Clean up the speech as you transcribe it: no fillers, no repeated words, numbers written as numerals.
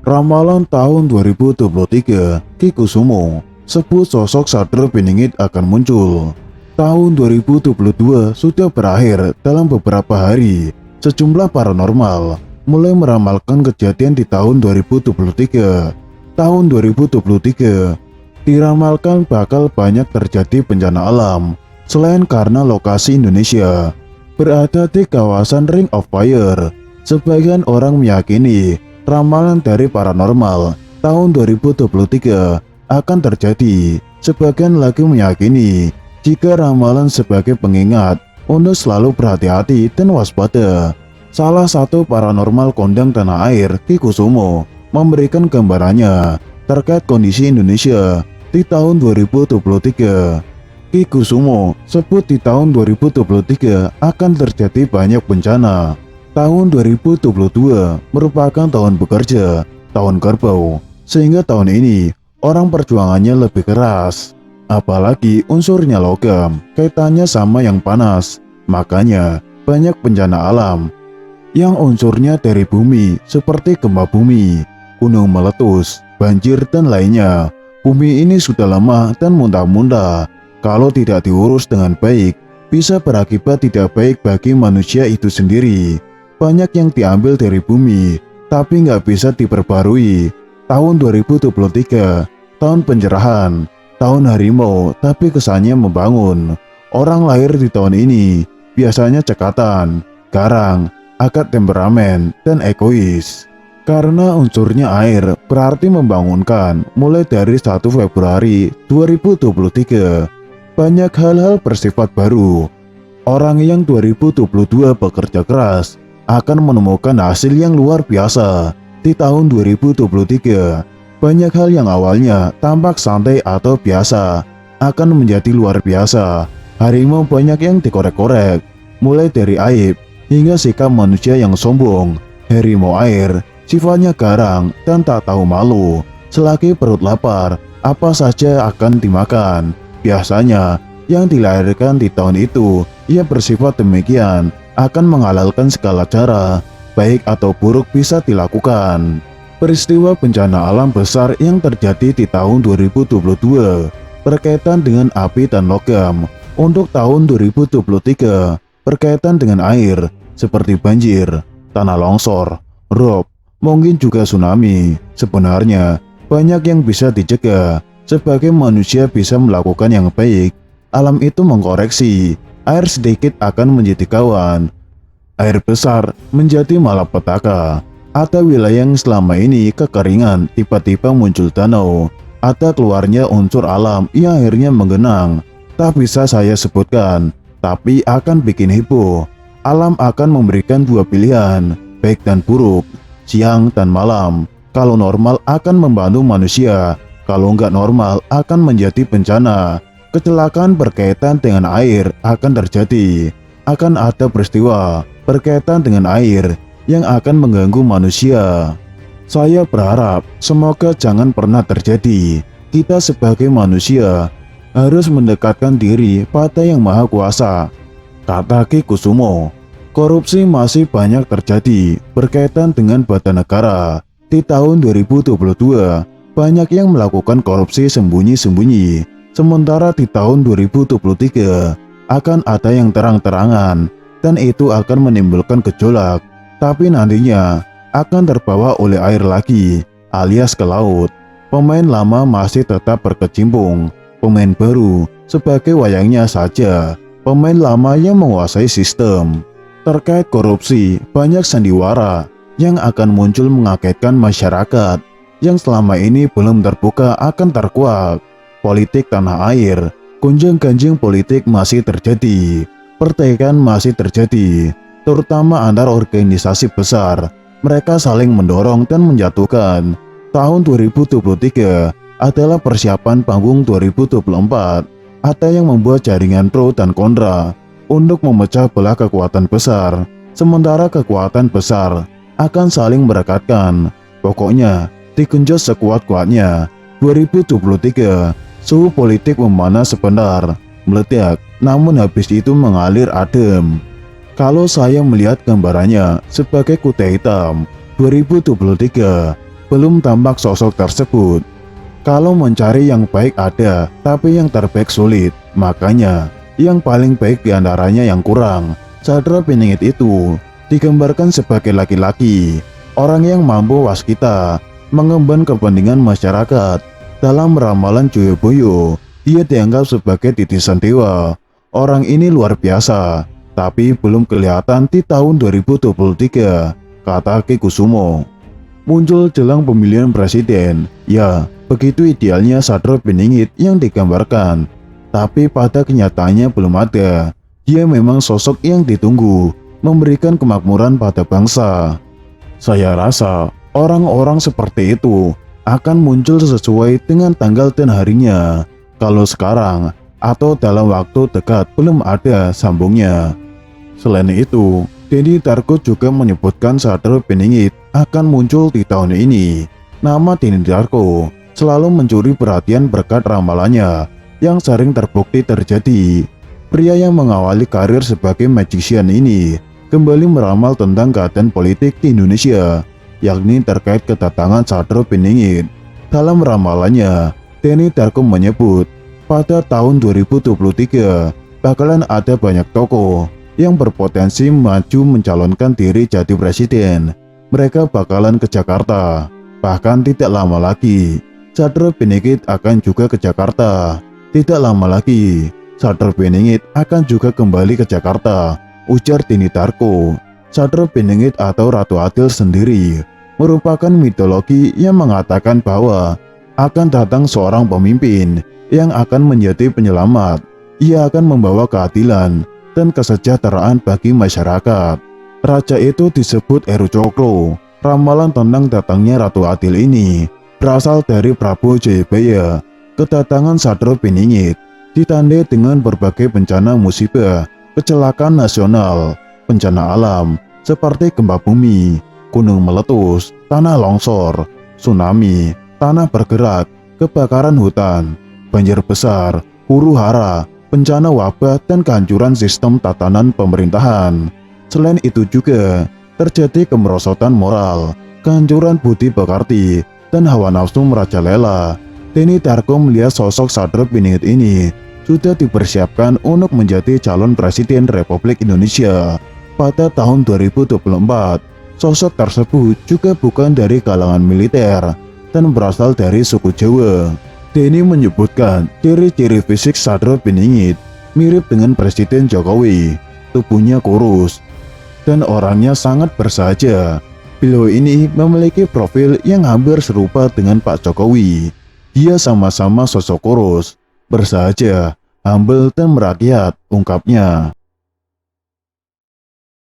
Ramalan tahun 2023, Ki Kusumo sebut sosok Satrio Piningit akan muncul. Tahun 2022 sudah berakhir dalam beberapa hari. Sejumlah paranormal mulai meramalkan kejadian di tahun 2023. Tahun 2023 diramalkan bakal banyak terjadi bencana alam. Selain karena lokasi Indonesia berada di kawasan Ring of Fire, sebagian orang meyakini ramalan dari paranormal tahun 2023 akan terjadi. Sebagian lagi meyakini jika ramalan sebagai pengingat untuk selalu berhati-hati dan waspada. Salah satu paranormal kondang tanah air, Ki Kusumo, memberikan gambarannya terkait kondisi Indonesia di tahun 2023. Ki Kusumo sebut di tahun 2023 akan terjadi banyak bencana. Tahun 2022 merupakan tahun bekerja, tahun kerbau, sehingga tahun ini orang perjuangannya lebih keras. Apalagi unsurnya logam, kaitannya sama yang panas, makanya banyak bencana alam yang unsurnya dari bumi seperti gempa bumi, gunung meletus, banjir dan lainnya. Bumi ini sudah lemah dan muntah-muntah. Kalau tidak diurus dengan baik, bisa berakibat tidak baik bagi manusia itu sendiri. Banyak yang diambil dari bumi, tapi nggak bisa diperbarui. Tahun 2023, tahun pencerahan, tahun harimau, tapi kesannya membangun. Orang lahir di tahun ini biasanya cekatan, garang, agak temperamen, dan egois. Karena unsurnya air, berarti membangunkan. Mulai dari 1 Februari 2023, banyak hal-hal bersifat baru. Orang yang 2022 bekerja keras akan menemukan hasil yang luar biasa. Di tahun 2023, banyak hal yang awalnya tampak santai atau biasa akan menjadi luar biasa. Harimau banyak yang dikorek-korek, mulai dari aib hingga sikap manusia yang sombong. Harimau air sifatnya garang dan tak tahu malu. Selagi perut lapar, apa saja akan dimakan. Biasanya yang dilahirkan di tahun itu ia bersifat demikian, akan menghalalkan segala cara, baik atau buruk bisa dilakukan. Peristiwa bencana alam besar yang terjadi di tahun 2022 berkaitan dengan api dan logam. Untuk tahun 2023 berkaitan dengan air, seperti banjir, tanah longsor, rob, mungkin juga tsunami. Sebenarnya banyak yang bisa dicegah. Sebagai manusia bisa melakukan yang baik, alam itu mengkoreksi. Air sedikit akan menjadi kawan, air besar menjadi malapetaka. Ada wilayah yang selama ini kekeringan, tiba-tiba muncul danau. Ada keluarnya unsur alam yang akhirnya menggenang. Tak bisa saya sebutkan, tapi akan bikin heboh. Alam akan memberikan dua pilihan, baik dan buruk, siang dan malam. Kalau normal akan membantu manusia, kalau nggak normal akan menjadi bencana. Kecelakaan berkaitan dengan air akan terjadi. Akan ada peristiwa berkaitan dengan air yang akan mengganggu manusia. Saya berharap semoga jangan pernah terjadi. Kita sebagai manusia harus mendekatkan diri pada Yang Maha Kuasa, kata Ki Kusumo. Korupsi masih banyak terjadi berkaitan dengan badan negara. Di tahun 2022, banyak yang melakukan korupsi sembunyi-sembunyi. Sementara di tahun 2023 akan ada yang terang-terangan, dan itu akan menimbulkan gejolak. Tapi nantinya akan terbawa oleh air lagi, alias ke laut. Pemain lama masih tetap berkecimpung, pemain baru sebagai wayangnya saja. Pemain lama yang menguasai sistem. Terkait korupsi, banyak sandiwara yang akan muncul mengagetkan masyarakat yang selama ini belum terbuka akan terkuak. Politik tanah air, gonjang-ganjing politik masih terjadi, pertikaian masih terjadi, terutama antar organisasi besar. Mereka saling mendorong dan menjatuhkan. Tahun 2023 adalah persiapan panggung 2024. Ada yang membuat jaringan pro dan kontra untuk memecah belah kekuatan besar. Sementara kekuatan besar akan saling merekatkan. Pokoknya digenjot sekuat-kuatnya. 2023 suhu politik memanas sebentar, meledak, namun habis itu mengalir adem. Kalau saya melihat gambarannya sebagai kuda hitam, 2023 belum tampak sosok tersebut. Kalau mencari yang baik ada, tapi yang terbaik sulit. Makanya, yang paling baik diantaranya yang kurang. Sadra Piningit itu digambarkan sebagai laki-laki, orang yang mampu waskita, mengemban kepentingan masyarakat. Dalam ramalan Joyoboyo, dia dianggap sebagai titisan dewa. Orang ini luar biasa, tapi belum kelihatan di tahun 2023, kata Ki Kusumo. Muncul jelang pemilihan presiden, ya begitu idealnya Sadra Piningit yang digambarkan. Tapi pada kenyataannya belum ada. Dia memang sosok yang ditunggu, memberikan kemakmuran pada bangsa. Saya rasa orang-orang seperti itu akan muncul sesuai dengan tanggal dan harinya. Kalau sekarang atau dalam waktu dekat belum ada, sambungnya. Selain itu, Denny Darko juga menyebutkan Sadra Piningit akan muncul di tahun ini. Nama Denny Darko selalu mencuri perhatian berkat ramalannya yang sering terbukti terjadi. Pria yang mengawali karir sebagai magician ini kembali meramal tentang keadaan politik di Indonesia, yakni terkait kedatangan Sadra Piningit. Dalam ramalannya, Denny Darko menyebut pada tahun 2023 bakalan ada banyak tokoh yang berpotensi maju mencalonkan diri jadi presiden. Mereka bakalan ke Jakarta. Bahkan tidak lama lagi, Sadra Piningit akan juga ke Jakarta. Tidak lama lagi, Sadra Piningit akan juga kembali ke Jakarta, ujar Denny Darko. Sadra Piningit atau Ratu Adil sendiri merupakan mitologi yang mengatakan bahwa akan datang seorang pemimpin yang akan menjadi penyelamat. Ia akan membawa keadilan dan kesejahteraan bagi masyarakat. Raja itu disebut Heru Cokro. Ramalan tentang datangnya Ratu Adil ini berasal dari Prabu Jayabaya. Kedatangan Sadra Piningit ditandai dengan berbagai bencana musibah, kecelakaan nasional, bencana alam seperti gempa bumi, gunung meletus, tanah longsor, tsunami, tanah bergerak, kebakaran hutan, banjir besar, huru-hara, bencana wabah, dan kehancuran sistem tatanan pemerintahan. Selain itu juga terjadi kemerosotan moral, kehancuran budi pekerti, dan hawa nafsu merajalela. Denny Darko melihat sosok Sadra Piningit ini sudah dipersiapkan untuk menjadi calon presiden Republik Indonesia pada tahun 2024. Sosok tersebut juga bukan dari kalangan militer dan berasal dari suku Jawa. Denny menyebutkan ciri-ciri fisik Sadra Piningit mirip dengan Presiden Jokowi. Tubuhnya kurus dan orangnya sangat bersahaja. Beliau ini memiliki profil yang hampir serupa dengan Pak Jokowi. Dia sama-sama sosok kurus, bersahaja, humble dan merakyat, ungkapnya.